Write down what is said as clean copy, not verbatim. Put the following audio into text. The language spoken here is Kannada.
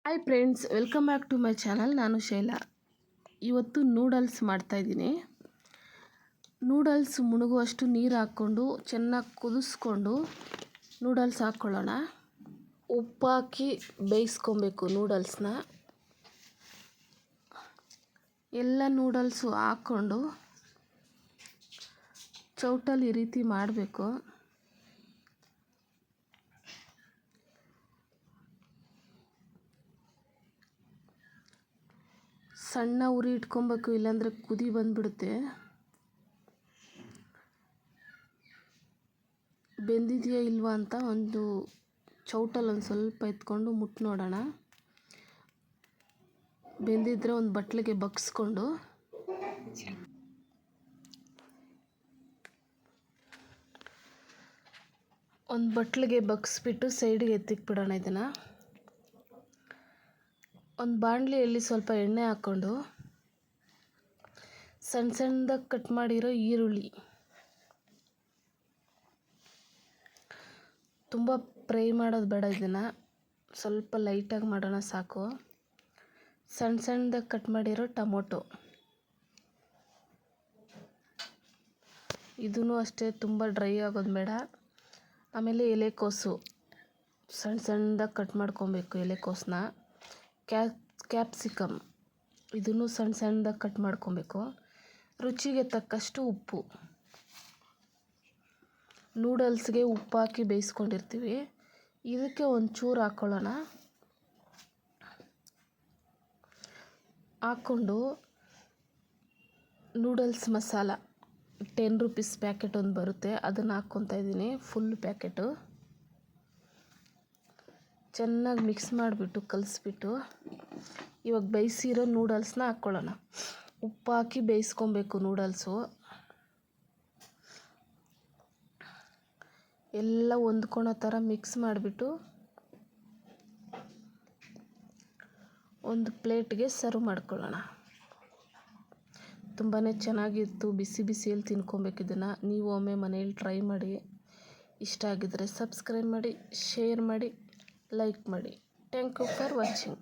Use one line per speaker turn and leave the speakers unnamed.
Hi friends, welcome back to my channel. ನಾನು ಶೈಲಾ. ಇವತ್ತು ನೂಡಲ್ಸ್ ಮಾಡ್ತಾಯಿದ್ದೀನಿ. ನೂಡಲ್ಸ್ ಮುಳುಗುವಷ್ಟು ನೀರು ಹಾಕ್ಕೊಂಡು ಚೆನ್ನಾಗಿ ಕುದಿಸ್ಕೊಂಡು ನೂಡಲ್ಸ್ ಹಾಕ್ಕೊಳ್ಳೋಣ. ಉಪ್ಪಾಕಿ ಬೇಯಿಸ್ಕೊಬೇಕು ನೂಡಲ್ಸ್ನ. ಎಲ್ಲ ನೂಡಲ್ಸು ಹಾಕ್ಕೊಂಡು ಚೌಟಲ್ಲಿ ಈ ರೀತಿ ಮಾಡಬೇಕು. ಸಣ್ಣ ಉರಿ ಇಟ್ಕೊಬೇಕು, ಇಲ್ಲಾಂದರೆ ಕುದಿ ಬಂದುಬಿಡುತ್ತೆ. ಬೆಂದಿದೆಯಾ ಇಲ್ವಾ ಅಂತ ಒಂದು ಚೌಟಲ್ಲಿ ಒಂದು ಸ್ವಲ್ಪ ಎತ್ಕೊಂಡು ಮುಟ್ಟು ನೋಡೋಣ. ಬೆಂದಿದ್ರೆ ಒಂದು ಬಟ್ಲಿಗೆ ಬಗ್ಸ್ಕೊಂಡು ಬಗ್ಸ್ಬಿಟ್ಟು ಸೈಡಿಗೆ ಎತ್ತಿಕ್ಬಿಡೋಣ. ಇದನ್ನು ಒಂದು ಬಾಣಲಿಯಲ್ಲಿ ಸ್ವಲ್ಪ ಎಣ್ಣೆ ಹಾಕ್ಕೊಂಡು ಸಣ್ಣ ಸಣ್ಣದಾಗಿ ಕಟ್ ಮಾಡಿರೋ ಈರುಳ್ಳಿ, ತುಂಬ ಫ್ರೈ ಮಾಡೋದು ಬೇಡ, ಇದನ್ನು ಸ್ವಲ್ಪ ಲೈಟಾಗಿ ಮಾಡೋಣ ಸಾಕು. ಸಣ್ಣ ಸಣ್ಣದಾಗಿ ಕಟ್ ಮಾಡಿರೋ ಟೊಮೊಟೊ, ಇದೂ ಅಷ್ಟೇ ತುಂಬ ಡ್ರೈ ಆಗೋದು ಬೇಡ. ಆಮೇಲೆ ಎಲೆಕೋಸು ಸಣ್ಣ ಸಣ್ಣದಾಗಿ ಕಟ್ ಮಾಡ್ಕೊಬೇಕು. ಎಲೆಕೋಸನ್ನ ಕ್ಯಾಪ್ಸಿಕಮ್ ಇದನ್ನು ಸಣ್ಣ ಸಣ್ಣದಾಗಿ ಕಟ್ ಮಾಡ್ಕೊಬೇಕು. ರುಚಿಗೆ ತಕ್ಕಷ್ಟು ಉಪ್ಪು. ನೂಡಲ್ಸ್ಗೆ ಉಪ್ಪು ಹಾಕಿ ಬೇಯಿಸ್ಕೊಂಡಿರ್ತೀವಿ, ಇದಕ್ಕೆ ಒಂಚೂರು ಹಾಕ್ಕೊಳ್ಳೋಣ. ಹಾಕ್ಕೊಂಡು ನೂಡಲ್ಸ್ ಮಸಾಲ 10 ರೂಪೀಸ್ ಪ್ಯಾಕೆಟ್ ಒಂದು ಬರುತ್ತೆ, ಅದನ್ನು ಹಾಕ್ಕೊತಾ ಇದ್ದೀನಿ. ಫುಲ್ ಪ್ಯಾಕೆಟು ಚೆನ್ನಾಗಿ ಮಿಕ್ಸ್ ಮಾಡಿಬಿಟ್ಟು ಕಲಿಸ್ಬಿಟ್ಟು ಇವಾಗ ಬೇಯಿಸಿರೋ ನೂಡಲ್ಸ್ನ ಹಾಕ್ಕೊಳ್ಳೋಣ. ಉಪ್ಪು ಹಾಕಿ ಬೇಯಿಸ್ಕೊಬೇಕು ನೂಡಲ್ಸು. ಎಲ್ಲ ಹೊಂದ್ಕೊಳೋ ಥರ ಮಿಕ್ಸ್ ಮಾಡಿಬಿಟ್ಟು ಒಂದು ಪ್ಲೇಟ್ಗೆ ಸರ್ವ್ ಮಾಡ್ಕೊಳ್ಳೋಣ. ತುಂಬಾ ಚೆನ್ನಾಗಿತ್ತು. ಬಿಸಿ ಬಿಸಿಯಲ್ಲಿ ತಿನ್ಕೊಬೇಕು ಇದನ್ನು. ನೀವು ಒಮ್ಮೆ ಮನೇಲಿ ಟ್ರೈ ಮಾಡಿ. ಇಷ್ಟ ಆಗಿದ್ದರೆ ಸಬ್ಸ್ಕ್ರೈಬ್ ಮಾಡಿ, ಶೇರ್ ಮಾಡಿ, ಲೈಕ್ ಮಾಡಿ. Thank you for watching.